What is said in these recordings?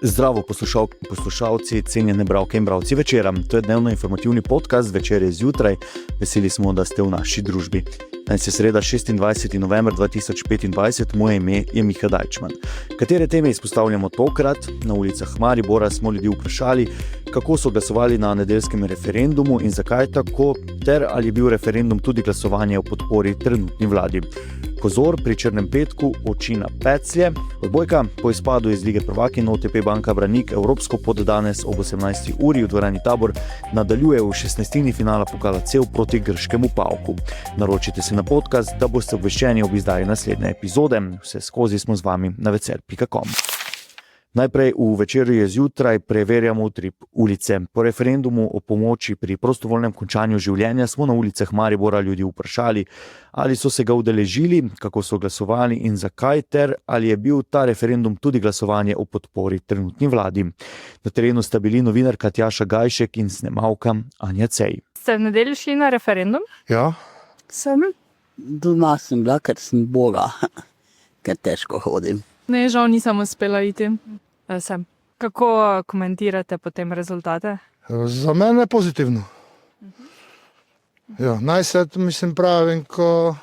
Zdravo poslušalci, cenjene bralke in bralci Večera. To je dnevno informativni podcast Večer je zjutraj. Veseli smo, da ste v naši družbi. Danes je sreda 26. november 2025, moje ime je Miha Dajčman. Katere teme izpostavljamo tokrat? Na ulicah Maribora smo ljudi vprašali, kako so glasovali na nedeljskem referendumu in zakaj tako, ter ali je bil referendum tudi glasovanje o podpori trenutni vladi. Pozor pri Črnem petku, oči na peclje. Odbojka po izpadu iz Lige prvakinj OTP Banka Branik Evropsko pot danes ob 18. uri v dvorani Tabor nadaljuje v 16. finala pokala CEV proti grškemu PAOK-u. Naročite se na podcast, da boste obveščeni ob izdaji naslednje epizode. Vse skozi smo z vami na vecer.com. Najprej v Večeru je zjutraj preverjamo utrip ulice. Po referendumu o pomoči pri prostovoljnem končanju življenja smo na ulicah Maribora ljudi vprašali, ali so se ga udeležili, kako so glasovali in zakaj, ter ali je bil ta referendum tudi glasovanje o podpori trenutni vladi. Na terenu sta bili novinarka Tjaša Gajšek in snemalka Anja Cej. Ste v nedeljo šli na referendum? Ja. Sem. Doma sem bila, ker sem boga, ker težko hodim. Ne, žal nisem uspela iti. Sem. Kako komentirate potem rezultate? Za mene pozitivno. Ja, najsvet, mislim, pravim, ko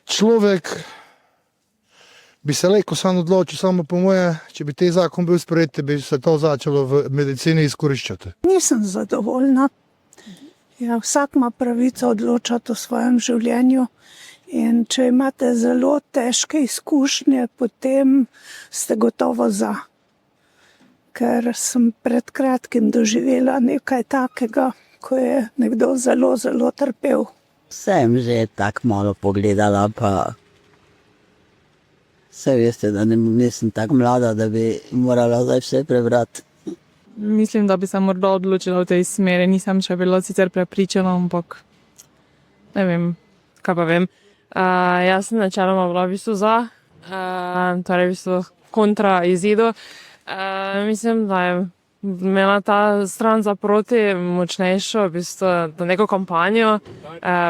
človek bi se lahko sam odločil, samo po moje, če bi te zakon bil sprejet, bi se to začelo v medicini izkoriščati. Nisem zadovoljna. Ja, vsak ima pravico odločati o svojem življenju. In če imate zelo težke izkušnje, potem ste gotovo za. Ker sem pred kratkim doživela nekaj takega, ko je nekdo zelo, zelo trpel. Sem že tako malo pogledala, pa vse veste, da nisem tako mlada, da bi morala zdaj vse prebrati. Mislim, da bi se morda odločila v tej smeri. Nisem še bila sicer prepričana, ampak ne vem, kaj pa vem. Jaz sem načeloma bila v bistvu za, torej v bistvu kontra izidu. Mislim, da je imela ta stran za proti močnejšo, v bistvu, neko kampanjo.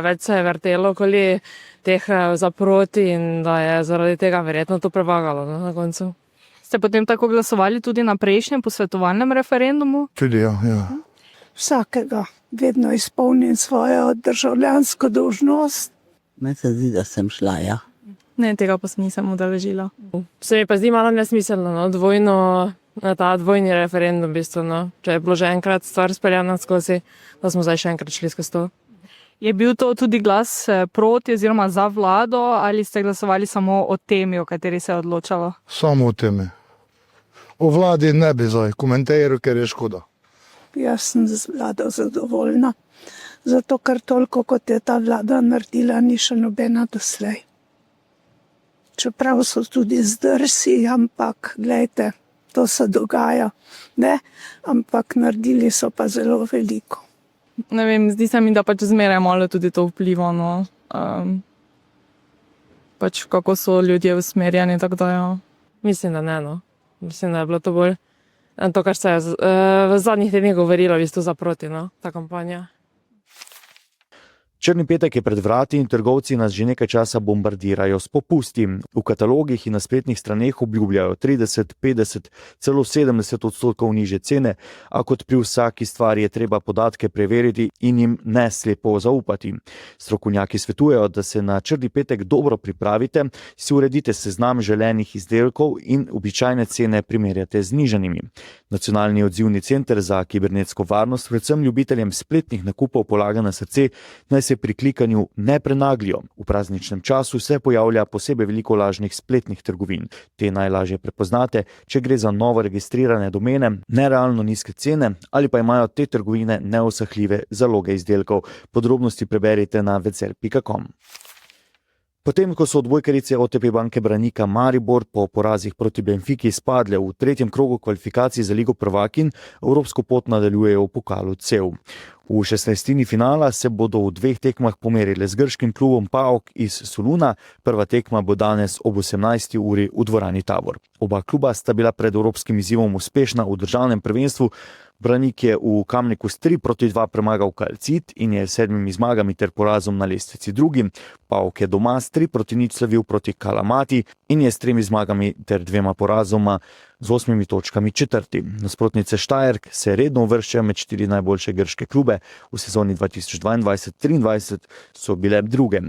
Več se je vrtelo okoli teh za proti in da je zaradi tega verjetno to prevagalo na koncu. Ste potem tako glasovali tudi na prejšnjem posvetovalnem referendumu? Tudi ja. Vsakega vedno izpolnim svojo državljansko dolžnost. Meni se zdi, da sem šla, ja. Ne, tega pa se nisem udeležila. Se mi pa zdi malo nesmiselno, ta dvojni referendum, v bistvu, no. Če je bilo že enkrat stvar speljana skozi, da smo zdaj še enkrat šli skozi to. Je bil to tudi glas proti oziroma za vlado ali ste glasovali samo o temi, o kateri se je odločalo? Samo o temi. O vladi ne bi zdaj komentiral, ker je škoda. Jaz sem z vlado zadovoljna. Zato, ker toliko, kot je ta vlada naredila, ni še nobena doslej. Čeprav so tudi zdrsi, ampak glejte, to se dogaja, ne? Ampak naredili so pa zelo veliko. Ne vem, zdi se mi, da pač zmeraj malo tudi to vpliva, no. Pač kako so ljudje usmerjeni, tako da ja. Mislim, da ne, no. Mislim, da je bilo to bolj to, kar se je v zadnjih tednih govorilo, v bistvu za proti, no, ta kampanja. Črni petek je pred vrati in trgovci nas že nekaj časa bombardirajo s popusti. V katalogih in na spletnih straneh obljubljajo 30, 50, celo 70% nižje cene, a kot pri vsaki stvari je treba podatke preveriti in jim ne slepo zaupati. Strokovnjaki svetujejo, da se na črni petek dobro pripravite, si uredite seznam želenih izdelkov in običajne cene primerjate z nižanimi. Nacionalni odzivni center za kibernetsko varnost predvsem ljubiteljem spletnih nakupov polaga na srce, naj se pri klikanju ne prenaglijo. V prazničnem času se pojavlja posebej veliko lažnih spletnih trgovin. Te najlažje prepoznate, če gre za novo registrirane domene, nerealno nizke cene ali pa imajo te trgovine neusahljive zaloge izdelkov. Podrobnosti preberite na vecer.com. Potem, ko so odbojkarice OTP Banke Branika Maribor po porazih proti Benfiki spadle v tretjem krogu kvalifikacij za Ligo prvakinj, evropsko pot nadaljujejo v pokalu CEV. V 16. finala se bodo v 2 tekmah pomerile z grškim klubom PAOK iz Soluna. Prva tekma bo danes ob 18. uri v dvorani Tabor. Oba kluba sta bila pred evropskim izzivom uspešna v državnem prvenstvu, Branik je v Kamniku s 3-2 premagal Calcit in je s 7 zmagami ter porazom na lestvici drugim. PAOK je doma s 3-0 slavil proti Kalamati in je s 3 zmagami ter 2 porazoma z 8 točkami četrti. Nasprotnice Štajerk se redno uvrščajo med 4 najboljše grške klube. V sezoni 2022-2023 so bile druge.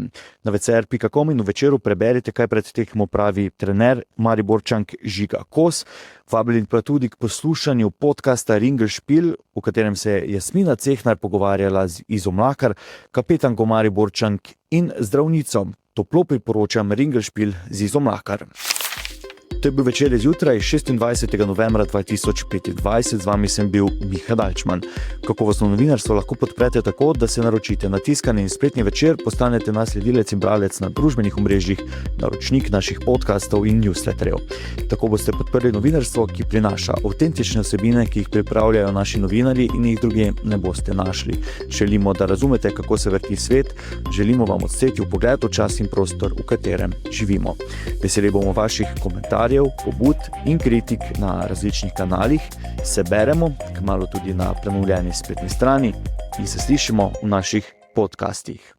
Na vcr.com in v Večeru preberite, kaj pred tekmo pravi trener Mariborčank Žiga Kos. Vabljeni pa tudi k poslušanju podcasta Ringelspiel, v katerem se je Jasmina Cehnar pogovarjala z Izo Mlakar, kapetanko Mariborčank in zdravnico. Toplo priporočam Ringelspiel z Izo Mlakar. To je bil Večer zjutraj, 26. novembra 2025, z vami sem bil Miha Dalčman. Kakovostno novinarstvo lahko podprete tako, da se naročite na tiskani in spletni Večer, postanete nasledilec in bralec na družbenih omrežjih, naročnik naših podcastov in newsletterjev. Tako boste podprli novinarstvo, ki prinaša avtentične vsebine, ki jih pripravljajo naši novinarji in jih druge ne boste našli. Želimo, da razumete, kako se vrti svet, želimo vam odsteti vpogled v čas in prostor, v katerem živimo. Veseli bomo vaših komentarjev, pobud in kritik na različnih kanalih, se beremo, kmalu tudi na prenovljeni spletni strani in se slišimo v naših podcastih.